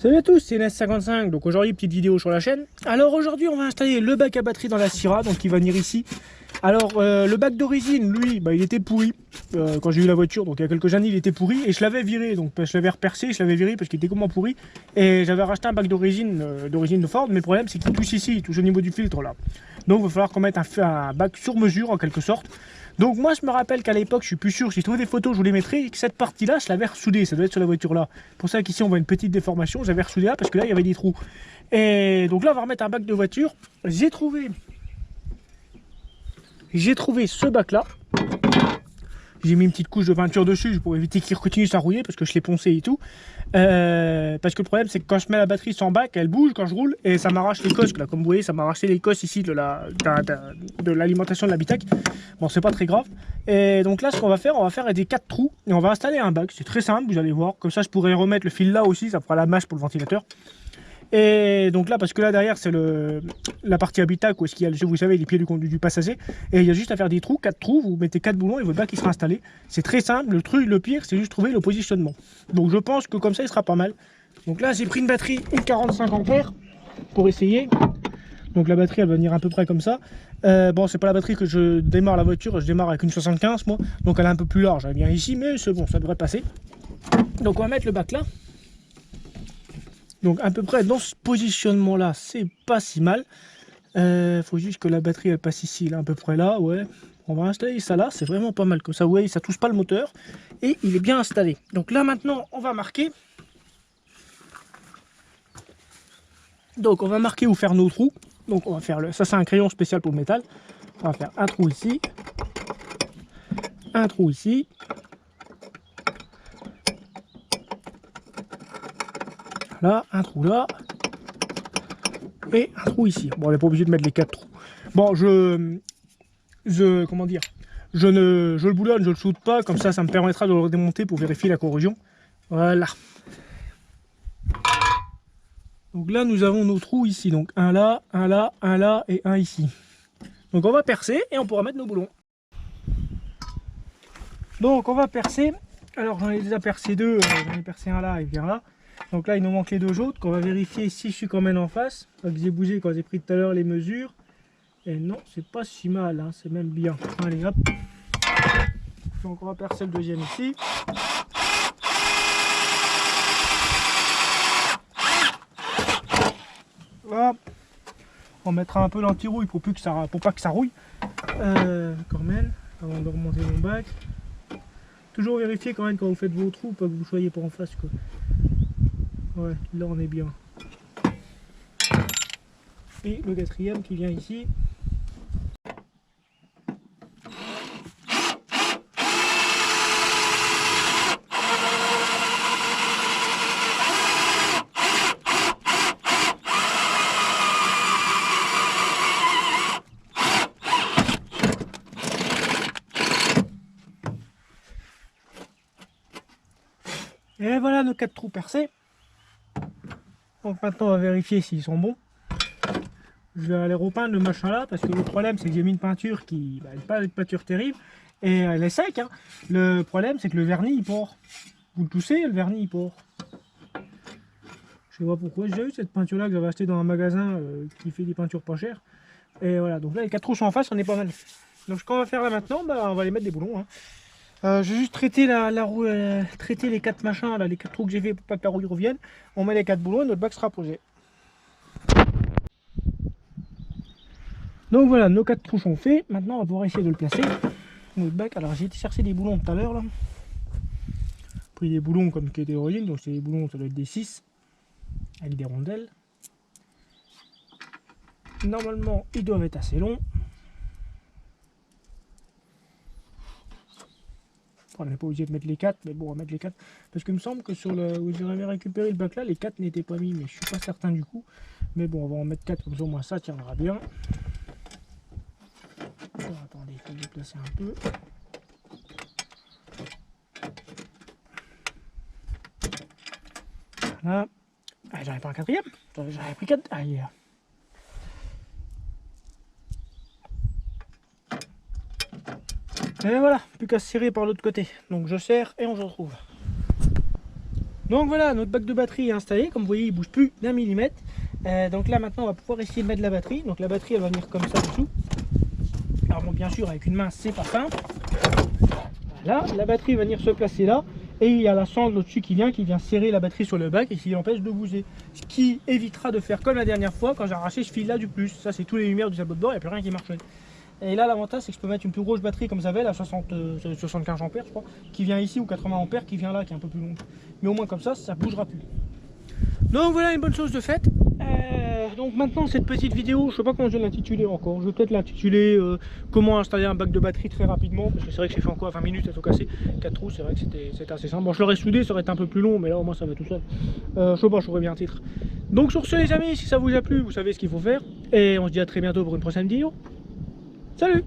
Salut à tous, c'est NS55, donc aujourd'hui petite vidéo sur la chaîne. Alors aujourd'hui on va installer le bac à batterie dans la Syrah, donc il va venir ici. Alors le bac d'origine, lui, il était pourri quand j'ai eu la voiture, donc il y a quelques années il était pourri et je l'avais viré, donc je l'avais repercé, je l'avais viré parce qu'il était comment pourri. Et j'avais racheté un bac d'origine de Ford, mais le problème c'est qu'il touche ici, il touche au niveau du filtre là. Donc il va falloir qu'on mette un bac sur mesure en quelque sorte. Donc moi je me rappelle qu'à l'époque, je suis plus sûr, j'ai trouvé des photos, je vous les mettrai, que cette partie là je l'avais ressoudée, ça doit être sur la voiture là. Pour ça qu'ici on voit une petite déformation, j'avais ressoudé là parce que là il y avait des trous. Et donc là on va remettre un bac de voiture. J'ai trouvé ce bac là. J'ai mis une petite couche de peinture dessus pour éviter qu'il continue à rouiller parce que je l'ai poncé et tout. Parce que le problème c'est que quand je mets la batterie sans bac, elle bouge quand je roule et ça m'arrache les cosses là. Comme vous voyez, ça m'a arraché les cosses ici de l'alimentation de l'habitacle. Bon, c'est pas très grave. Et donc là, ce qu'on va faire, on va faire des 4 trous et on va installer un bac. C'est très simple, vous allez voir. Comme ça, je pourrais remettre le fil là aussi, ça fera la mâche pour le ventilateur. Et donc là, parce que là derrière, c'est la partie habitacle où est-ce qu'il y a, vous savez, les pieds du passager. Et il y a juste à faire des trous, 4 trous, vous mettez 4 boulons et votre bac il sera installé. C'est très simple, le pire, c'est juste trouver le positionnement. Donc je pense que comme ça, il sera pas mal. Donc là, j'ai pris une batterie, une 45 ampères pour essayer. Donc la batterie, elle va venir à peu près comme ça. Bon, c'est pas la batterie que je démarre la voiture, je démarre avec une 75 moi. Donc elle est un peu plus large, elle vient ici, mais c'est bon, ça devrait passer. Donc on va mettre le bac là. Donc à peu près dans ce positionnement là, c'est pas si mal. Faut juste que la batterie elle passe ici, là à peu près là, ouais. On va installer ça là, c'est vraiment pas mal. Comme ça, vous voyez, ça touche pas le moteur et il est bien installé. Donc là maintenant, on va marquer. Donc on va marquer ou faire nos trous. Donc on va faire ça c'est un crayon spécial pour le métal. On va faire un trou ici, un trou ici. Là, un trou là. Et un trou ici. Bon, on n'est pas obligé de mettre les 4 trous. Bon, comment dire, je le boulonne, je le soude pas, comme ça me permettra de le démonter pour vérifier la corrosion. Voilà. Donc là, nous avons nos trous ici. Donc un là, un là, un là et un ici. Donc on va percer et on pourra mettre nos boulons. Donc on va percer. Alors j'en ai déjà percé deux. J'en ai percé un là et bien là. Donc là, il nous manque les deux autres qu'on va vérifier si je suis quand même en face. Que j'ai bougé quand j'ai pris tout à l'heure les mesures. Et non, c'est pas si mal, hein, c'est même bien. Allez, hop. Donc on va percer le deuxième ici. Hop. On mettra un peu l'anti-rouille pour pas que ça rouille. Quand même, avant de remonter mon bac. Toujours vérifier quand même quand vous faites vos trous, pas que vous soyez pas en face, quoi. Ouais, là on est bien. Et le quatrième qui vient ici. Et voilà nos 4 trous percés. Donc maintenant on va vérifier s'ils sont bons. Je vais aller repeindre le machin là parce que le problème c'est que j'ai mis une peinture qui n'est pas une peinture terrible et elle est sec, hein. Le problème c'est que le vernis il pore. Vous le toussez, le vernis il pore. Je sais pas pourquoi, j'ai eu cette peinture là que j'avais acheté dans un magasin qui fait des peintures pas chères. Et voilà, donc là les 4 trous sont en face, on est pas mal. Donc ce qu'on va faire là maintenant, on va les mettre des boulons, hein. Je vais juste traiter traiter les 4 machins, là, les 4 trous que j'ai fait pour pas que la rouille revienne. On met les 4 boulons et notre bac sera posé. Donc voilà, nos 4 trous sont faits. Maintenant on va pouvoir essayer de le placer. Notre bac, alors j'ai été chercher des boulons tout à l'heure là. Pris des boulons comme qui étaient d'origine, donc c'est des boulons, ça doit être des 6 avec des rondelles. Normalement ils doivent être assez longs. On n'est pas obligé de mettre les 4, mais bon, on va mettre les 4. Parce qu'il me semble que sur le où j'avais récupéré le bac là, les 4 n'étaient pas mis, mais je suis pas certain du coup. Mais bon, on va en mettre 4, comme ça au moins ça tiendra bien. Alors, attendez, il faut le déplacer un peu. Voilà. Ah, j'en ai pas un quatrième. J'en ai pris 4. Ah, yeah. Et voilà, plus qu'à se serrer par l'autre côté. Donc je serre et on se retrouve. Donc voilà, notre bac de batterie est installé. Comme vous voyez, il bouge plus d'un millimètre. Donc là maintenant on va pouvoir essayer de mettre la batterie. Donc la batterie elle va venir comme ça dessous. Alors bon, bien sûr avec une main c'est pas simple. Voilà, la batterie va venir se placer là. Et il y a la sangle au-dessus qui vient serrer la batterie sur le bac et qui l'empêche de bouger. Ce qui évitera de faire comme la dernière fois quand j'ai arraché ce fil là du plus. Ça c'est tous les lumières du tableau de bord, il n'y a plus rien qui marche. Et là l'avantage c'est que je peux mettre une plus grosse batterie comme ça va, la 75 ampères je crois, qui vient ici, ou 80 ampères qui vient là, qui est un peu plus longue. Mais au moins comme ça bougera plus. Donc voilà une bonne chose de faite. Donc maintenant cette petite vidéo, je sais pas comment je vais l'intituler encore. Je vais peut-être l'intituler comment installer un bac de batterie très rapidement. Parce que c'est vrai que j'ai fait encore 20 minutes à tout casser. 4 trous, c'est vrai que c'était assez simple. Bon je l'aurais soudé, ça aurait été un peu plus long, mais là au moins ça va tout seul. Je sais pas, je ferai bien un titre. Donc sur ce les amis, si ça vous a plu, vous savez ce qu'il faut faire. Et on se dit à très bientôt pour une prochaine vidéo. Salut!